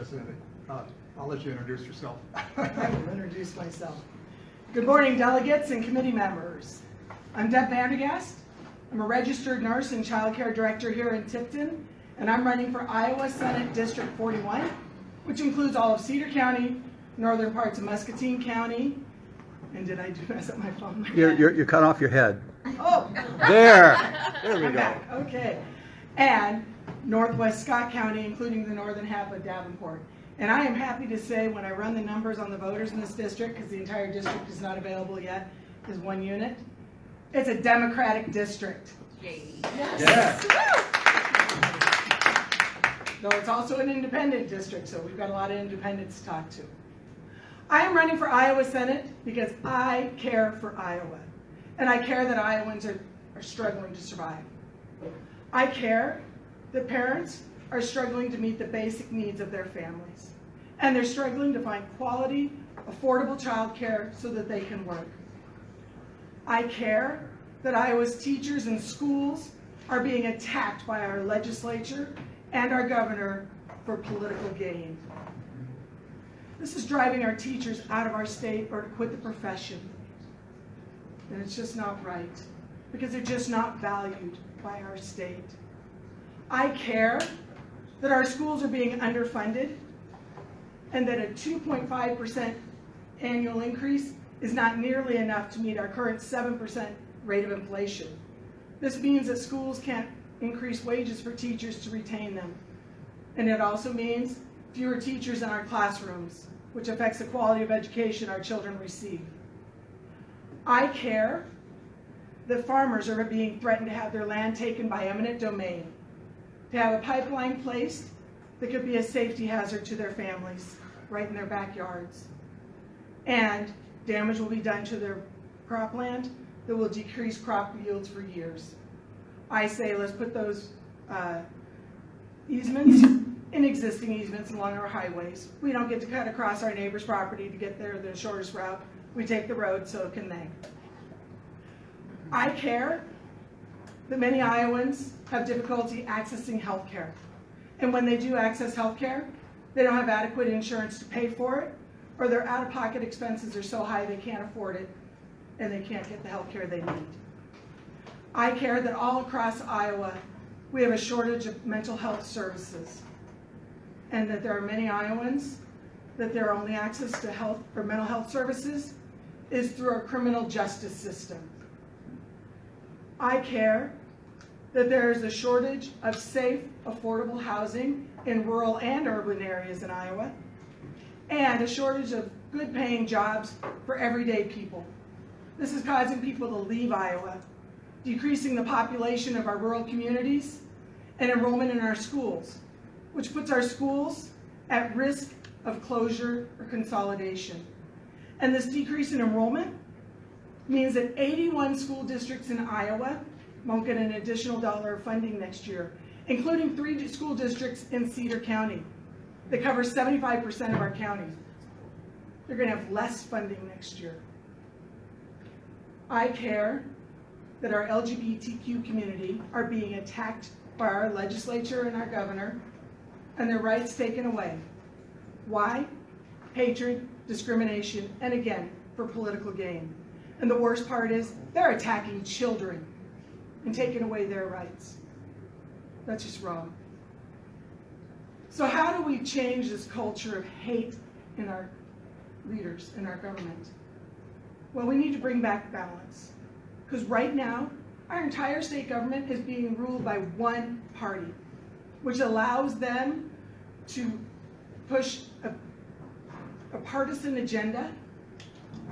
just a minute. I'll let you introduce yourself. I will introduce myself. Good morning, delegates and committee members. I'm Deb Vandergast. I'm a registered nurse and child care director here in Tipton, and I'm running for Iowa Senate District 41, which includes all of Cedar County, northern parts of Muscatine County, and did I mess up my phone? You're cut off your head. Oh! There we I'm go. back. Okay. And northwest Scott County, including the northern half of Davenport. And I am happy to say when I run the numbers on the voters in this district, because the entire district is not available yet, is one unit, it's a Democratic district. Yay. Yes. Though it's also an independent district, so we've got a lot of independents to talk to. I am running for Iowa Senate because I care for Iowa. And I care that Iowans are struggling to survive. I care that parents are struggling to meet the basic needs of their families. And they're struggling to find quality, affordable child care so that they can work. I care that Iowa's teachers and schools are being attacked by our legislature and our governor for political gain. This is driving our teachers out of our state or to quit the profession. And it's just not right, because they're just not valued by our state. I care that our schools are being underfunded and that a 2.5% annual increase is not nearly enough to meet our current 7% rate of inflation. This means that schools can't increase wages for teachers to retain them. And it also means fewer teachers in our classrooms, which affects the quality of education our children receive. I care that farmers are being threatened to have their land taken by eminent domain, to have a pipeline placed that could be a safety hazard to their families right in their backyards. And damage will be done to their cropland that will decrease crop yields for years. I say let's put those easements in existing easements along our highways. We don't get to cut across our neighbor's property to get there the shortest route. We take the road, so can they. I care that many Iowans have difficulty accessing health care. And when they do access health care, they don't have adequate insurance to pay for it, or their out-of-pocket expenses are so high they can't afford it, and they can't get the health care they need. I care that all across Iowa, we have a shortage of mental health services, and that there are many Iowans that their only access to health or mental health services is through our criminal justice system. I care that there is a shortage of safe, affordable housing in rural and urban areas in Iowa, and a shortage of good-paying jobs for everyday people. This is causing people to leave Iowa, decreasing the population of our rural communities and enrollment in our schools, which puts our schools at risk of closure or consolidation. And this decrease in enrollment means that 81 school districts in Iowa won't get an additional dollar of funding next year, including 3 school districts in Cedar County that cover 75% of our county. They're going to have less funding next year. I care that our LGBTQ community are being attacked by our legislature and our governor, and their rights taken away. Why? Hatred, discrimination, and again, for political gain. And the worst part is, they're attacking children and taking away their rights. That's just wrong. So how do we change this culture of hate in our leaders, in our government? Well, we need to bring back balance. Because right now, our entire state government is being ruled by one party, which allows them to push a partisan agenda.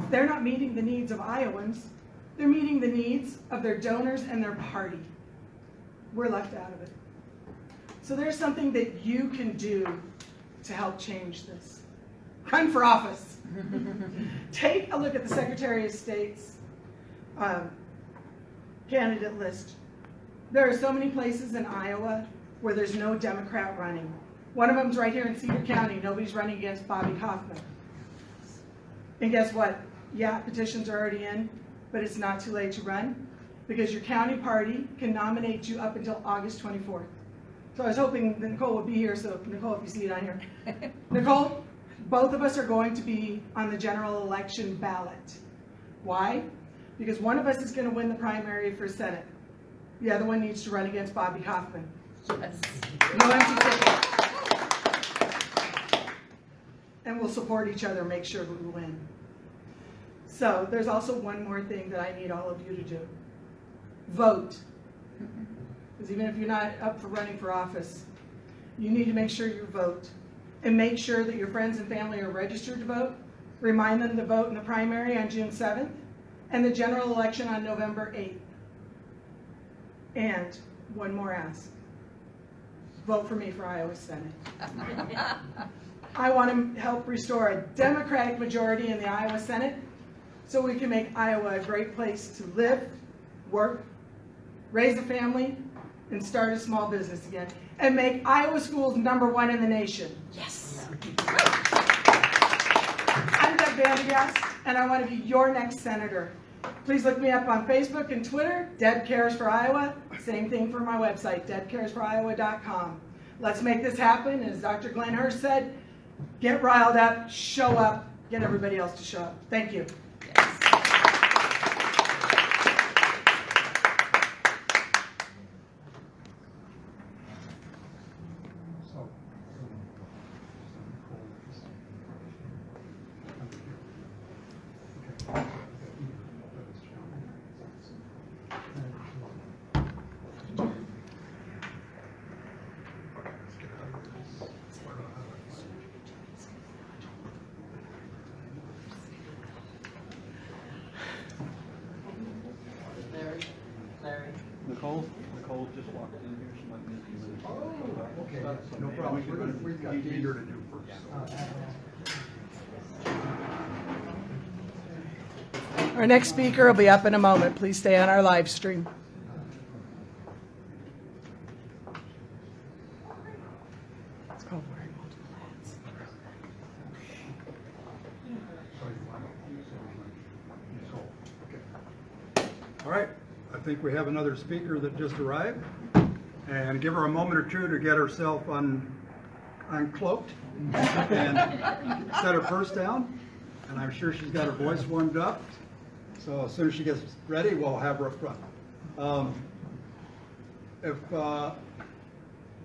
They're not meeting the needs of Iowans. They're meeting the needs of their donors and their party. We're left out of it. So there's something that you can do to help change this. Run for office. Take a look at the Secretary of State's candidate list. There are so many places in Iowa where there's no Democrat running. One of them's right here in Cedar County. Nobody's running against Bobby Kaufman. And guess what? Yeah, petitions are already in, but it's not too late to run, because your county party can nominate you up until August 24th. So I was hoping that Nicole would be here, so Nicole, if you see it on here. Nicole, both of us are going to be on the general election ballot. Why? Because one of us is going to win the primary for Senate. The other one needs to run against Bobby Kaufman. Yes. No empty ticket. And we'll support each other, make sure that we win. So there's also one more thing that I need all of you to do. Vote. Because even if you're not up for running for office, you need to make sure you vote. And make sure that your friends and family are registered to vote. Remind them to vote in the primary on June 7th and the general election on November 8th. And one more ask. Vote for me for Iowa Senate. I want to help restore a Democratic majority in the Iowa Senate so we can make Iowa a great place to live, work, raise a family, and start a small business again, and make Iowa schools #1 in the nation. Yes. I'm Deb Vandergast, and I want to be your next senator. Please look me up on Facebook and Twitter, Deb Cares for Iowa. Same thing for my website, debcaresforiowa.com. Let's make this happen. As Dr. Glenn Hurst said, get riled up, show up, get everybody else to show up. Thank you. Nicole just walked in here. She might need you. Oh, okay, no problem. We've got Cedar to do first. Our next speaker will be up in a moment. Please stay on our live stream. It's called wearing multiple hats. All right, I think we have another speaker that just arrived. And give her a moment or two to get herself uncloaked and set her purse down. And I'm sure she's got her voice warmed up. So as soon as she gets ready, we'll have her up front.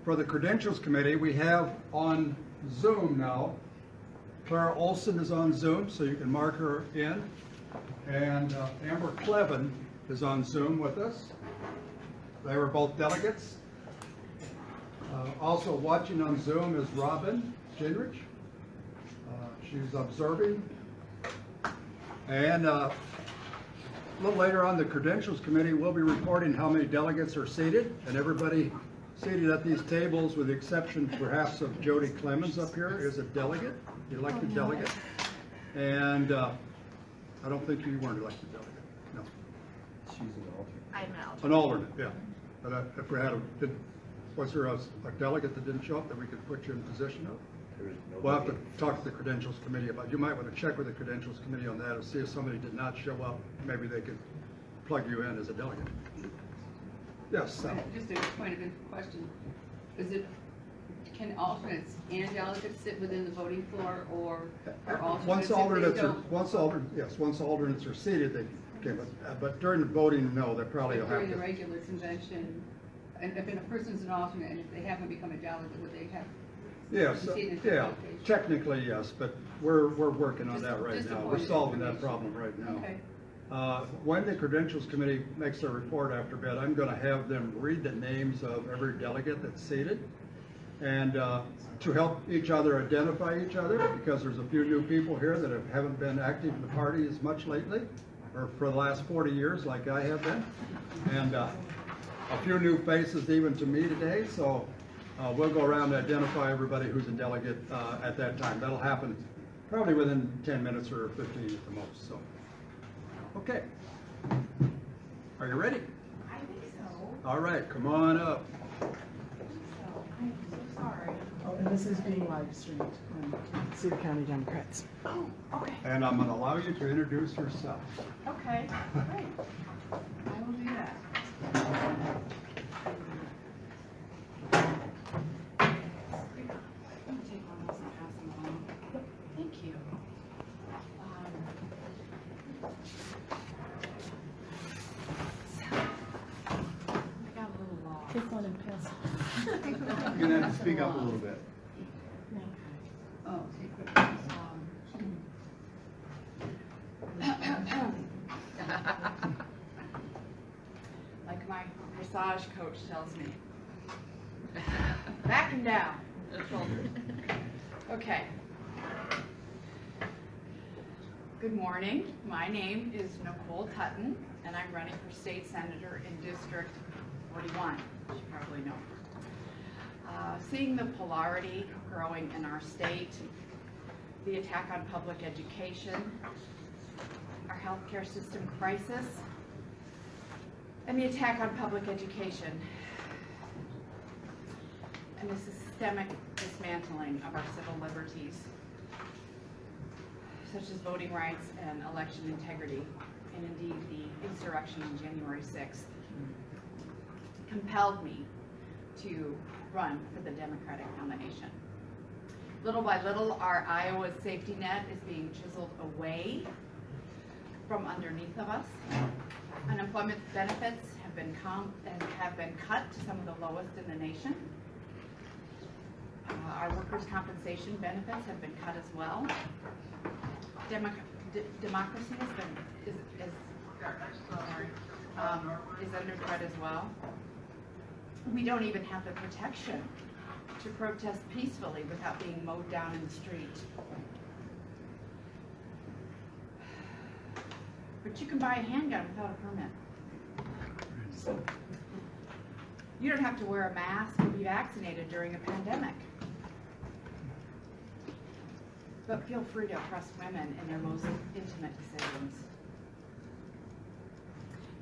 For the Credentials Committee, we have on Zoom now, Clara Olson is on Zoom, so you can mark her in. And Amber Clevin is on Zoom with us. They were both delegates. Also watching on Zoom is Robin Gingrich. She's observing. And a little later on, the Credentials Committee will be reporting how many delegates are seated, and everybody seated at these tables, with the exception perhaps of Jody Clemens up here, is a delegate, elected delegate. And I don't think you weren't elected delegate, no. She's an alternate. I'm out. An alternate, yeah. But if we had was there a delegate that didn't show up that we could put you in position of? We'll have to talk to the Credentials Committee about, you might want to check with the Credentials Committee on that and see if somebody did not show up, maybe they could plug you in as a delegate. Yes, Sal. Just a point of question. Can alternates and delegates sit within the voting floor, or are alternates? Once alternates are seated, they can, but during the voting, no, they probably will have During the to. regular convention, and if a person's an alternate, and if they haven't become a delegate, would they have? Yes, to see it in yeah, location? technically, yes, but we're working on that right Just a now. point We're of solving that information. problem right now. Okay. When the Credentials Committee makes their report after bed, I'm going to have them read the names of every delegate that's seated, and to help each other identify each other, because there's a few new people here that haven't been active in the party as much lately, or for the last 40 years like I have been, and a few new faces even to me today, so we'll go around and identify everybody who's a delegate at that time. That'll happen probably within 10 minutes or 15 at the most, so. Okay. Are you ready? I think so. All right, come on up. I'm so sorry. Oh, and this is being live streamed on Cedar County Democrats. Oh, okay. And I'm going to allow you to introduce yourself. Okay, great. I will do that. You're gonna have to speak up a little bit. Oh, like my massage coach tells me, back and down, shoulders. Okay. Good morning. My name is Nicole Tutton, and I'm running for state senator in District 41, which you probably know. Seeing the polarity growing in our state, the attack on public education, our healthcare system crisis, and the attack on public education, and the systemic dismantling of our civil liberties, such as voting rights and election integrity, and indeed the insurrection on January 6th, compelled me to run for the Democratic nomination. Little by little, our Iowa safety net is being chiseled away from underneath of us. Unemployment benefits have been cut to some of the lowest in the nation. Our workers' compensation benefits have been cut as well. Democracy is under threat as well. We don't even have the protection to protest peacefully without being mowed down in the street. But you can buy a handgun without a permit. You don't have to wear a mask or be vaccinated during a pandemic. But feel free to oppress women in their most intimate decisions.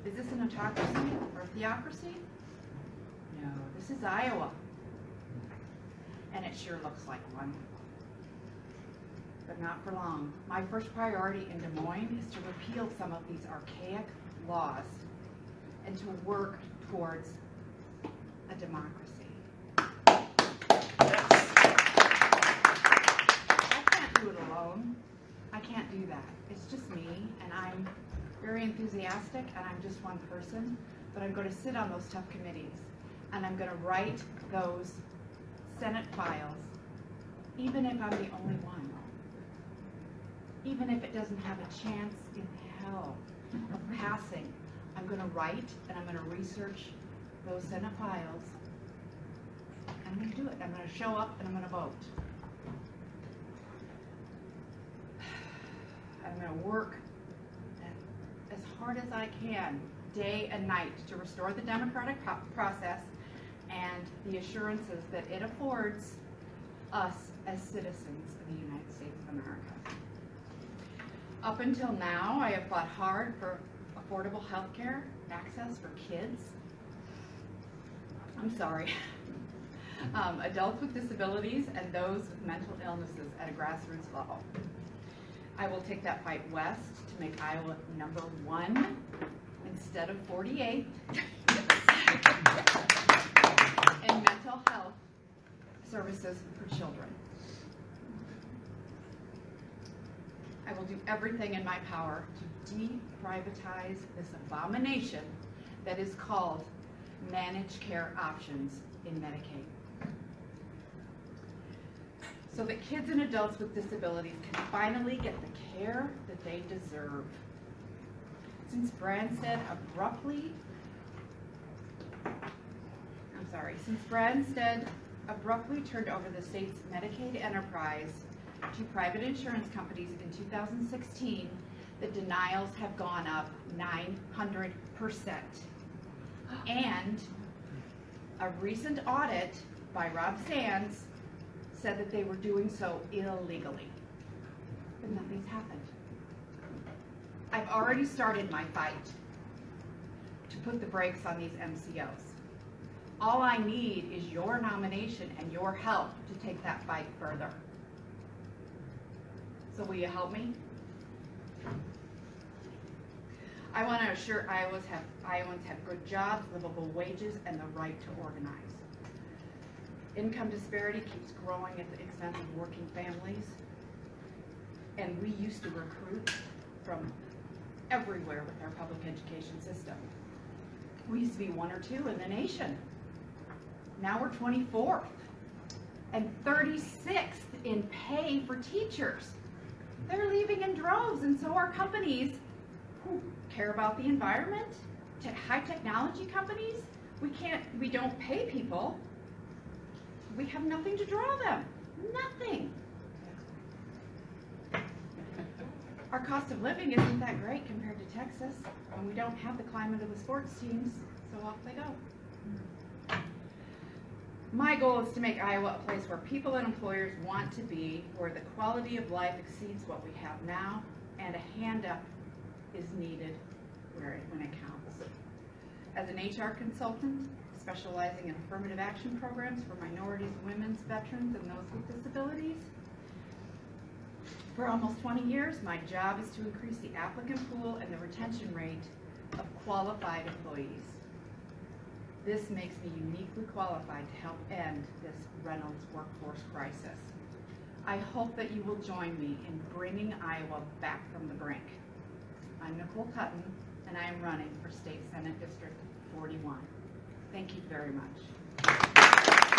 Is this an autocracy or a theocracy? No, this is Iowa. And it sure looks like one. But not for long. My first priority in Des Moines is to repeal some of these archaic laws and to work towards a democracy. I can't do it alone. I can't do that. It's just me, and I'm very enthusiastic, and I'm just one person, but I'm going to sit on those tough committees, and I'm going to write those Senate files, even if I'm the only one. Even if it doesn't have a chance in hell of passing, I'm going to write and I'm going to research those Senate files. And I'm going to do it. I'm going to show up and I'm going to vote. I'm going to work as hard as I can, day and night, to restore the democratic process and the assurances that it affords us as citizens of the United States of America. Up until now, I have fought hard for affordable health care access for kids. Adults with disabilities and those with mental illnesses at a grassroots level. I will take that fight west to make Iowa #1 instead of 48th in mental health services for children. I will do everything in my power to deprivatize this abomination that is called managed care options in Medicaid, so that kids and adults with disabilities can finally get the care that they deserve. Since Branstad abruptly turned over the state's Medicaid enterprise to private insurance companies in 2016, the denials have gone up 900%. And a recent audit by Rob Sands said that they were doing so illegally. But nothing's happened. I've already started my fight to put the brakes on these MCOs. All I need is your nomination and your help to take that fight further. So will you help me? I want to assure Iowans have good jobs, livable wages, and the right to organize. Income disparity keeps growing at the expense of working families. And we used to recruit from everywhere with our public education system. We used to be 1 or 2 in the nation. Now we're 24th and 36th in pay for teachers. They're leaving in droves, and so are companies who care about the environment. High technology companies, we don't pay people. We have nothing to draw them, nothing. Our cost of living isn't that great compared to Texas, and we don't have the climate of the sports teams, so off they go. My goal is to make Iowa a place where people and employers want to be, where the quality of life exceeds what we have now, and a hand up is needed when it counts. As an HR consultant, specializing in affirmative action programs for minorities, women's, veterans, and those with disabilities, for almost 20 years, my job is to increase the applicant pool and the retention rate of qualified employees. This makes me uniquely qualified to help end this Reynolds workforce crisis. I hope that you will join me in bringing Iowa back from the brink. I'm Nicole Cutton, and I am running for State Senate District 41. Thank you very much.